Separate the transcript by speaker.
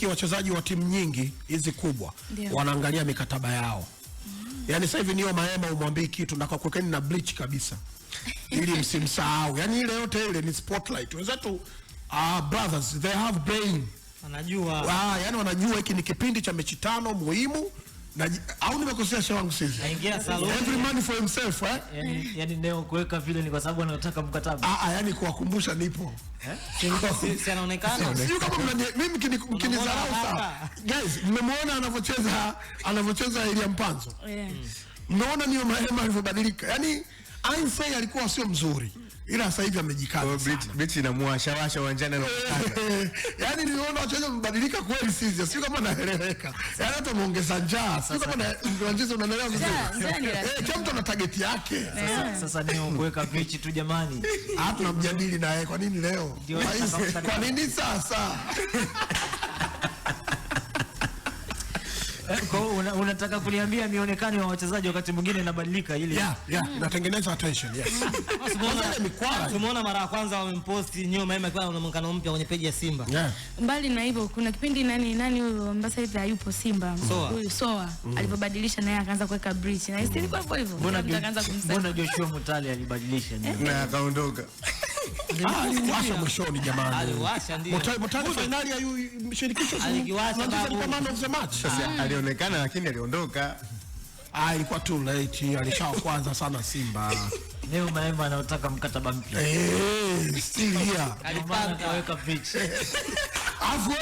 Speaker 1: Cheki wachezaji wa timu nyingi hizi kubwa wanaangalia mikataba yao. Yaani sasa hivi Neo Maema umwambie kitu na kukwekeni na bleach kabisa. Ili msimsahau. Yaani ile yote ile ni spotlight. Wenzetu brothers, they have brain.
Speaker 2: Wanajua.
Speaker 1: Yaani wanajua hiki ni kipindi cha mechi 5 muhimu. Na au nimekosea shehe wangu sisi.
Speaker 2: Aingia saloni.
Speaker 1: Every man for himself, eh?
Speaker 3: Yani Neo kuweka vile ni kwa sababu anataka mkataba.
Speaker 1: Yani kuwakumbusha nipo.
Speaker 2: Si anaonekana.
Speaker 1: Sio kama mimi mkinizarau sawa. Guys, mmemwona anavyocheza Elia Mpanzo. Mnaona Neo Maema alivyobadilika. Yani Ainsa alikuwa sio mzuri. Ila sasa hivi amejikaza.
Speaker 4: Bichi inamuwashawasha uwanjani na
Speaker 1: yani niliona wachezaji mbadilika kweli sisi. Sio kama naeleweka. Yani hata muongeza njaa. Sio kama wachezaji unaelewa vizuri. Kila mtu ana target yake.
Speaker 3: Sasa Neo kuweka bichi tu jamani.
Speaker 1: Tunamjadili naye kwa nini leo? Kwa nini sasa?
Speaker 3: Kwa unataka kuniambia mionekano ya wachezaji wakati mwingine inabadilika ili
Speaker 1: inatengeneza attention. Yes.
Speaker 2: Tumeona mara ya kwanza wamemposti Neo Maema kwa una muonekano mpya kwenye page ya Simba.
Speaker 5: Mbali na hivyo kuna kipindi nani huyo ambaye hivi hayupo Simba. Huyu Soa alipobadilisha naye akaanza kuweka breach. Na hisi ilikuwa hivyo.
Speaker 3: Mbona Joshua Mutale alibadilisha
Speaker 4: na akaondoka?
Speaker 1: Aliwasha mwishoni jamani.
Speaker 2: Aliwasha ndio.
Speaker 1: Mutale finali ya shirikisho
Speaker 2: alikiwasha
Speaker 1: kwa man of the match.
Speaker 4: Sasa alionekana lakini aliondoka.
Speaker 1: Ilikuwa too late, alishawa kwanza sana Simba.
Speaker 3: Neo Maema anataka mkataba mpya.
Speaker 1: Still here.
Speaker 3: Alipanga kaweka pitch.
Speaker 1: Afwe.